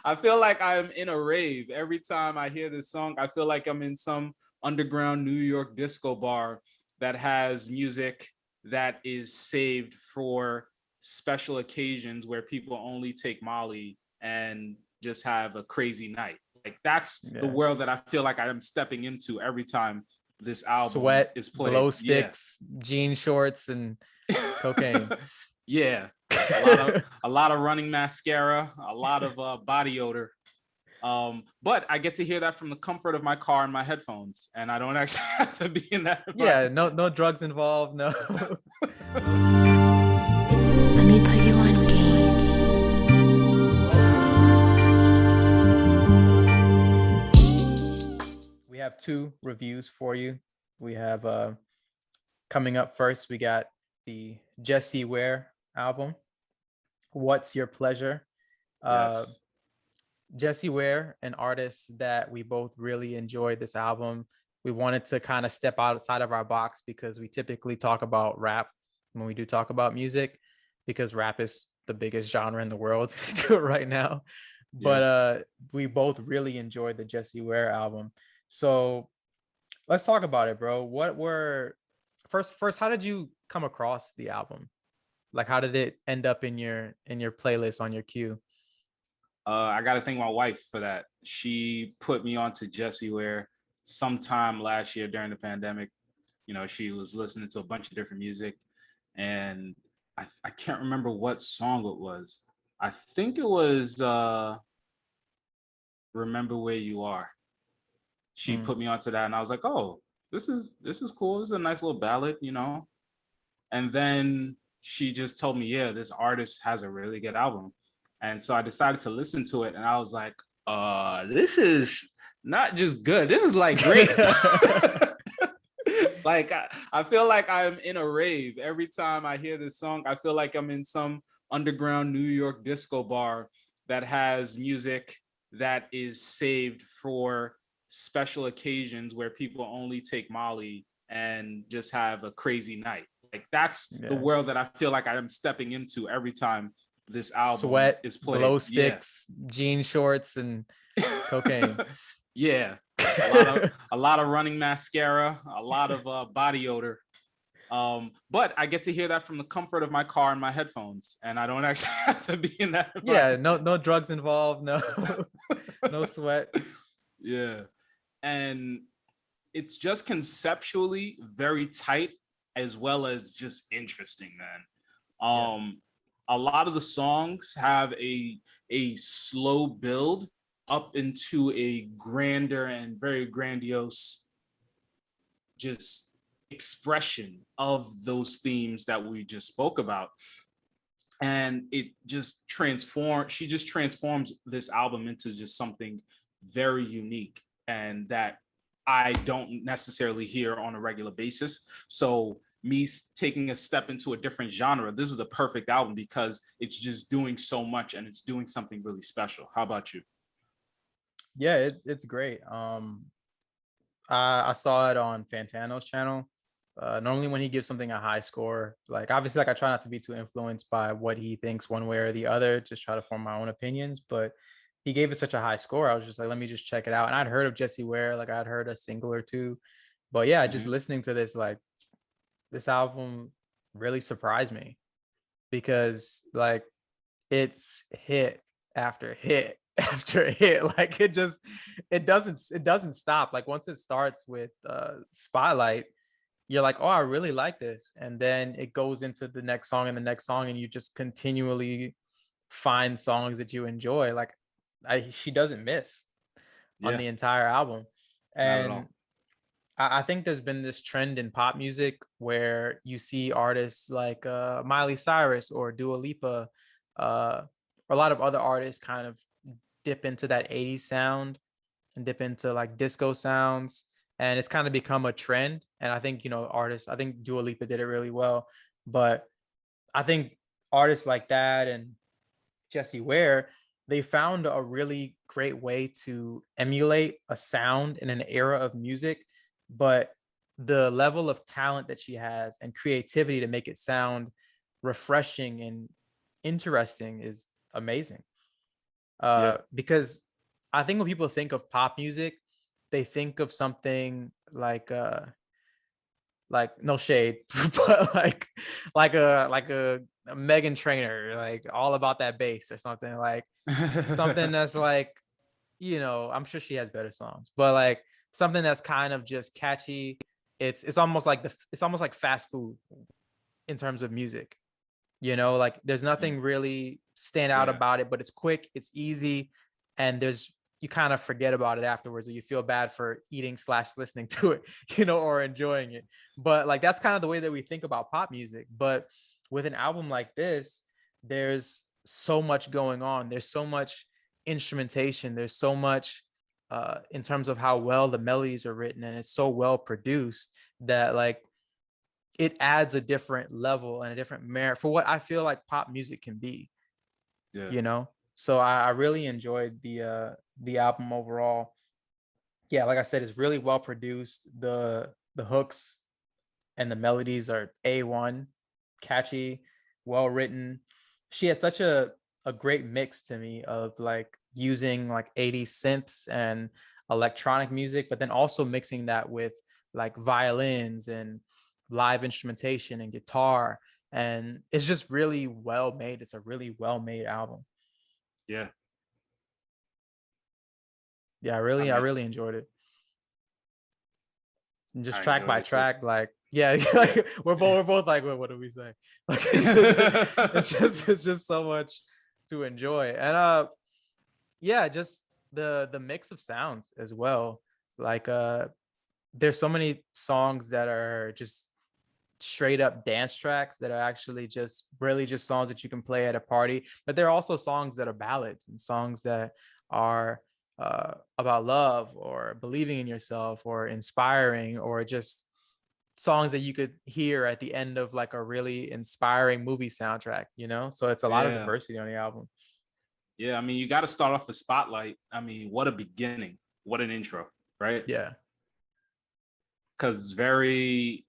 I feel like I'm in a rave every time I hear this song. I feel like I'm in some underground New York disco bar that has music that is saved for special occasions where people only take Molly and just have a crazy night. Like that's the Yeah. world that I feel like I am stepping into every time this album Sweat, is played. glow Yeah. sticks, jean shorts, and cocaine. Yeah. A lot of running mascara, a lot of body odor. But I get to hear that from the comfort of my car and my headphones, and I don't actually have to be in that Yeah, environment. no drugs involved, no. Let me put you on game. We have two reviews for you. We have coming up first, we got the Jessie Ware album, What's Your Pleasure? Uh Yes. Jessie Ware, an artist that we both really enjoyed this album. We wanted to kind of step outside of our box because we typically talk about rap when we do talk about music, because rap is the biggest genre in the world right now. Yeah. But we both really enjoyed the Jessie Ware album. So let's talk about it, bro. What were first, how did you come across the album? Like how did it end up in your playlist on your queue? I got to thank my wife for that. She put me onto Jessie Ware sometime last year during the pandemic. You know, she was listening to a bunch of different music, and I can't remember what song it was. I think it was Remember Where You Are. She Mm. put me onto that, and I was like, oh, this is cool. This is a nice little ballad, you know. And then she just told me, yeah, this artist has a really good album. And so I decided to listen to it, and I was like, this is not just good. This is like great. Like I feel like I'm in a rave every time I hear this song. I feel like I'm in some underground New York disco bar that has music that is saved for special occasions where people only take Molly and just have a crazy night. Like that's the Yeah. world that I feel like I am stepping into every time this album Sweat, is played. glow Yeah. sticks, jean shorts, and cocaine. Yeah. A lot of running mascara, a lot of body odor. But I get to hear that from the comfort of my car and my headphones, and I don't actually have to be in that Yeah, environment. no drugs involved, no no sweat. Yeah. And it's just conceptually very tight as well as just interesting, man. Yeah. A lot of the songs have a slow build up into a grander and very grandiose just expression of those themes that we just spoke about. And it just transforms, she just transforms this album into just something very unique and that I don't necessarily hear on a regular basis. So me taking a step into a different genre, this is the perfect album because it's just doing so much and it's doing something really special. How about you? Yeah, it's great. I saw it on Fantano's channel. Normally when he gives something a high score, like obviously like I try not to be too influenced by what he thinks one way or the other, just try to form my own opinions. But he gave it such a high score. I was just like, let me just check it out. And I'd heard of Jessie Ware, like I'd heard a single or two. But yeah, just Mm-hmm. listening to this, like this album really surprised me because like it's hit after hit after hit. Like it doesn't stop. Like once it starts with Spotlight, you're like, oh, I really like this. And then it goes into the next song and the next song, and you just continually find songs that you enjoy. Like she doesn't miss on Yeah, the entire album. not at And all. I think there's been this trend in pop music where you see artists like Miley Cyrus or Dua Lipa, or a lot of other artists kind of dip into that 80s sound and dip into like disco sounds. And it's kind of become a trend. And I think, artists, I think Dua Lipa did it really well. But I think artists like that and Jessie Ware, they found a really great way to emulate a sound in an era of music, but the level of talent that she has and creativity to make it sound refreshing and interesting is amazing. Yeah. Because I think when people think of pop music, they think of something like no shade, but like a Megan Trainor, like all about that bass or something, like something that's like, I'm sure she has better songs, but like something that's kind of just catchy. It's almost like it's almost like fast food in terms of music. Like there's nothing really stand out Yeah. about it, but it's quick, it's easy, and you kind of forget about it afterwards, or you feel bad for eating/listening to it, or enjoying it. But like that's kind of the way that we think about pop music. But with an album like this, there's so much going on. There's so much instrumentation. There's so much in terms of how well the melodies are written, and it's so well produced that like it adds a different level and a different merit for what I feel like pop music can be, Yeah. So I really enjoyed the album overall. Yeah, like I said, it's really well produced. The hooks and the melodies are A1, catchy, well written. She has such a great mix to me of like using like 80s synths and electronic music, but then also mixing that with like violins and live instrumentation and guitar. And it's just really well made. It's a really well made album. Yeah. Yeah, I I really, I mean, really enjoyed it. And just I track enjoyed by it too. track, like yeah, Yeah. like we're both like, what do we say? Like it's just so much to enjoy. And yeah, just the mix of sounds as well. Like there's so many songs that are just straight up dance tracks that are actually just really just songs that you can play at a party, but there are also songs that are ballads and songs that are about love or believing in yourself or inspiring, or just songs that you could hear at the end of like a really inspiring movie soundtrack, so it's a lot of Yeah. diversity on the album. Yeah. I mean, you got to start off with Spotlight. I mean, what a beginning. What an intro, right? Yeah, Because it's very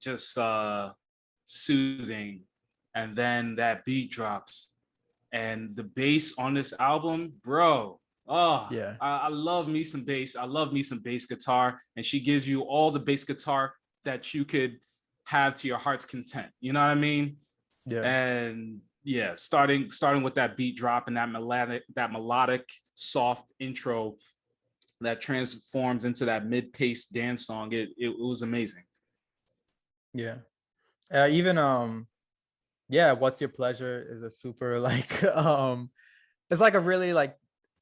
just soothing. And then that beat drops. And the bass on this album, bro. Oh, yeah, I love me some bass. I love me some bass guitar. And she gives you all the bass guitar that you could have to your heart's content. You know what I mean? yeah. And yeah, starting with that beat drop and that melodic soft intro that transforms into that mid-paced dance song. It was amazing. Yeah. Even yeah, What's Your Pleasure is a super like it's like a really like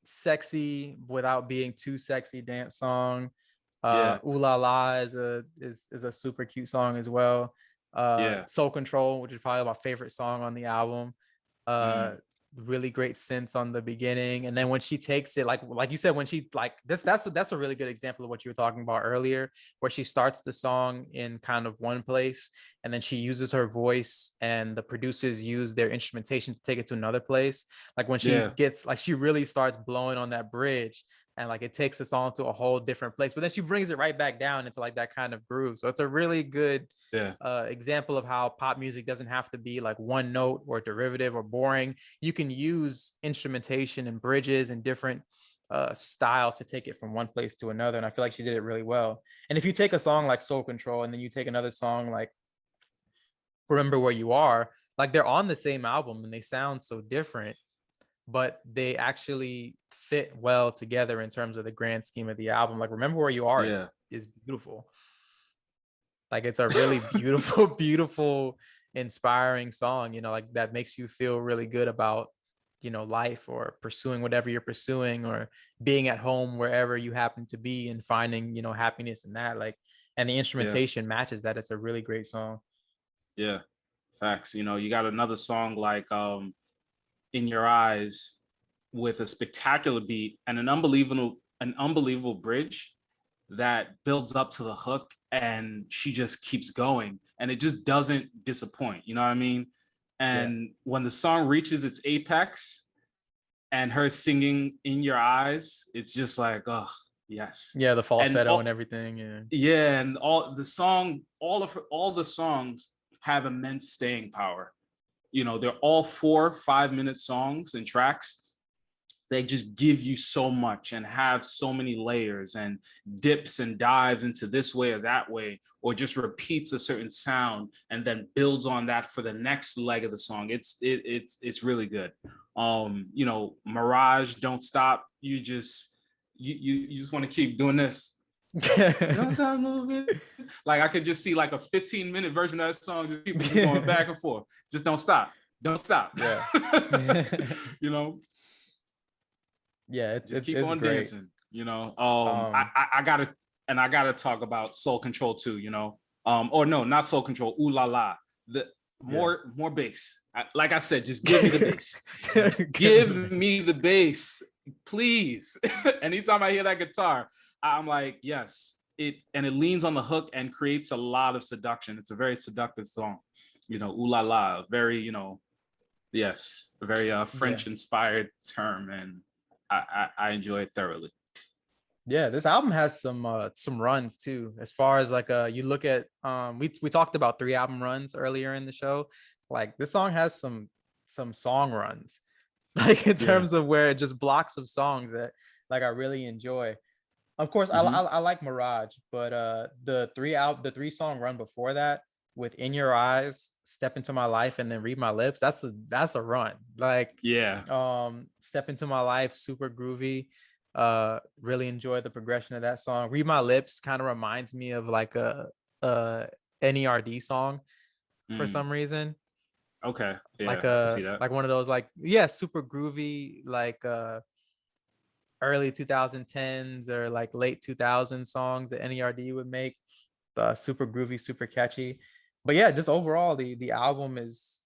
sexy without being too sexy dance song. Yeah, Ooh La La is a super cute song as well. yeah. Soul Control, which is probably my favorite song on the album. Uh Mm, Really great sense on the beginning, and then when she takes it, like you said, when she like this, that's a really good example of what you were talking about earlier, where she starts the song in kind of one place, and then she uses her voice and the producers use their instrumentation to take it to another place. Like when she yeah, gets like she really starts blowing on that bridge, and like it takes the song to a whole different place, but then she brings it right back down into like that kind of groove. So it's a really good yeah, example of how pop music doesn't have to be like one note or derivative or boring. You can use instrumentation and bridges and different styles to take it from one place to another, and I feel like she did it really well. And if you take a song like Soul Control and then you take another song like Remember Where You Are, like they're on the same album and they sound so different, but they actually fit well together in terms of the grand scheme of the album. Like Remember Where You Are yeah. is beautiful. Like it's a really beautiful, beautiful, inspiring song, like that makes you feel really good about, life or pursuing whatever you're pursuing, or being at home wherever you happen to be and finding, happiness in that. Like, and the Yeah, instrumentation matches that. It's a really great song. yeah. Facts. You got another song like In Your Eyes with a spectacular beat and an unbelievable bridge that builds up to the hook, and she just keeps going and it just doesn't disappoint. You know what I mean? Yeah. And when the song reaches its apex and her singing In Your Eyes, it's just like, oh, yes. Yeah. The And falsetto and everything. Yeah. yeah, and all the songs have immense staying power. They're all 4 5-minute songs and tracks, they just give you so much and have so many layers and dips and dives into this way or that way, or just repeats a certain sound and then builds on that for the next leg of the song. It's really good. You know, Mirage, Don't Stop. You just want to keep doing this. Don't stop moving. Like I could just see like a 15-minute version of that song, just people just going back and forth. Just don't stop. Don't stop. Yeah. You know, Yeah, just keep it's on great. dancing. You know, I gotta talk about Soul Control too. You know, or no, not Soul Control. Ooh La La. The more bass. Like I said, just give me the bass. Give me the bass, please. Anytime I hear that guitar, I'm like, yes. It leans on the hook and creates a lot of seduction. It's a very seductive song. You know, ooh la la, very, you know, yes, a very French inspired term, and I enjoy it thoroughly. Yeah, this album has some runs too. As far as like you look at we talked about 3 album runs earlier in the show. Like this song has some song runs. Like in terms of where it just blocks of songs that like I really enjoy. Of course, I like Mirage, but the 3 song run before that with In Your Eyes, Step Into My Life, and then Read My Lips, that's a run. Like Step Into My Life, super groovy. Really enjoy the progression of that song. Read My Lips kind of reminds me of like a NERD song for some reason. Okay. Yeah, like I see that. like one of those like super groovy, like early 2010s or like late 2000s songs that NERD would make. Super groovy, super catchy. But yeah, just overall the album is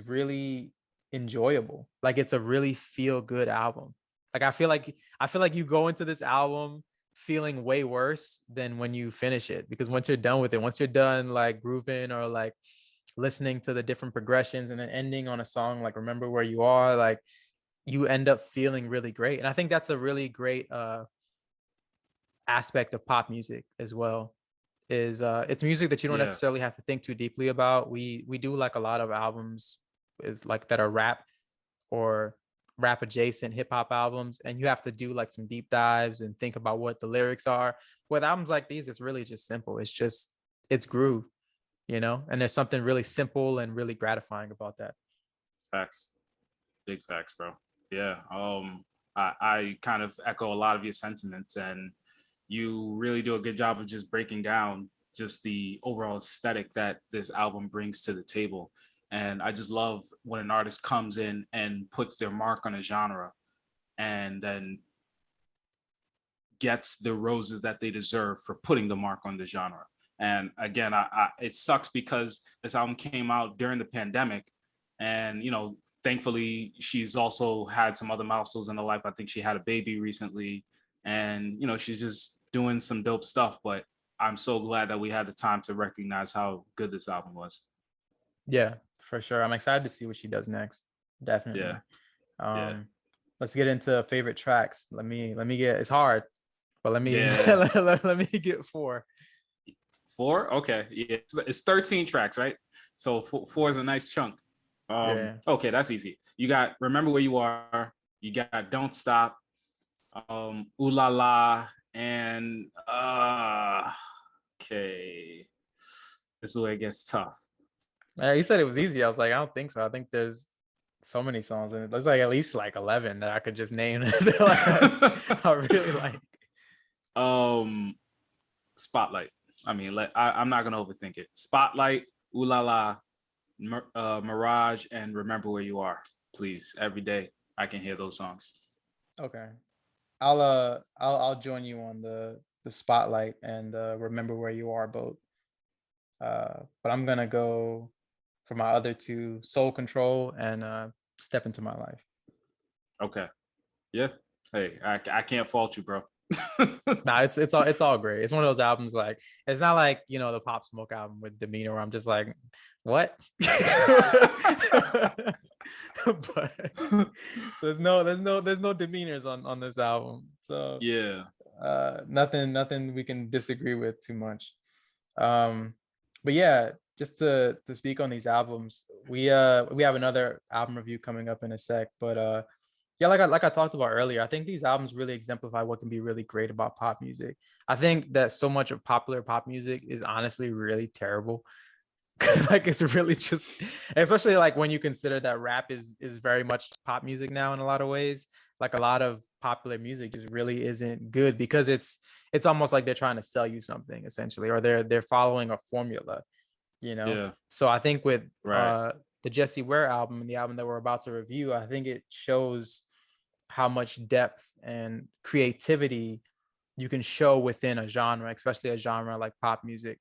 really enjoyable. Like it's a really feel good album. Like I feel like you go into this album feeling way worse than when you finish it, because once you're done with it, once you're done like grooving or like listening to the different progressions and then ending on a song like Remember Where You Are, like you end up feeling really great. And I think that's a really great aspect of pop music as well, is it's music that you don't necessarily have to think too deeply about. We do like a lot of albums is like that are rap or rap adjacent hip hop albums, and you have to do like some deep dives and think about what the lyrics are. With albums like these, it's really just simple. It's groove, you know, and there's something really simple and really gratifying about that. Facts. Big facts, bro. Yeah. I kind of echo a lot of your sentiments, and you really do a good job of just breaking down just the overall aesthetic that this album brings to the table. And I just love when an artist comes in and puts their mark on a genre and then gets the roses that they deserve for putting the mark on the genre. And again, it sucks because this album came out during the pandemic, and you know, thankfully she's also had some other milestones in her life. I think she had a baby recently, and you know, she's just doing some dope stuff. But I'm so glad that we had the time to recognize how good this album was. Yeah, for sure. I'm excited to see what she does next. Definitely. Let's get into favorite tracks. Let me get, it's hard, but let me let me get 4. 4? Okay. Yeah, it's 13 tracks, right? So 4 is a nice chunk. Okay, that's easy. You got Remember Where You Are, you got Don't Stop, Ooh La La, and okay. This is where it gets tough. You said it was easy. I was like, I don't think so. I think there's so many songs in it. There's like at least like 11 that I could just name. I really like. Spotlight. I mean, I'm not gonna overthink it. Spotlight, Ooh La La, Mirage, and Remember Where You Are. Please, every day I can hear those songs. Okay, I'll join you on the Spotlight and Remember Where You Are both. But I'm gonna go for my other 2, Soul Control and Step Into My Life. Okay. Yeah. Hey, I can't fault you, bro. Nah, it's all great. It's one of those albums, like it's not like, you know, the Pop Smoke album with Demeanor where I'm just like, what? But so there's no demeanors on this album. So yeah. Nothing we can disagree with too much. But yeah, just to speak on these albums, we have another album review coming up in a sec, but Yeah, like I talked about earlier, I think these albums really exemplify what can be really great about pop music. I think that so much of popular pop music is honestly really terrible. Like it's really just, especially like when you consider that rap is very much pop music now in a lot of ways. Like a lot of popular music just really isn't good because it's almost like they're trying to sell you something essentially, or they're following a formula, you know. Yeah, So I think with right. the Jessie Ware album and the album that we're about to review, I think it shows how much depth and creativity you can show within a genre, especially a genre like pop music.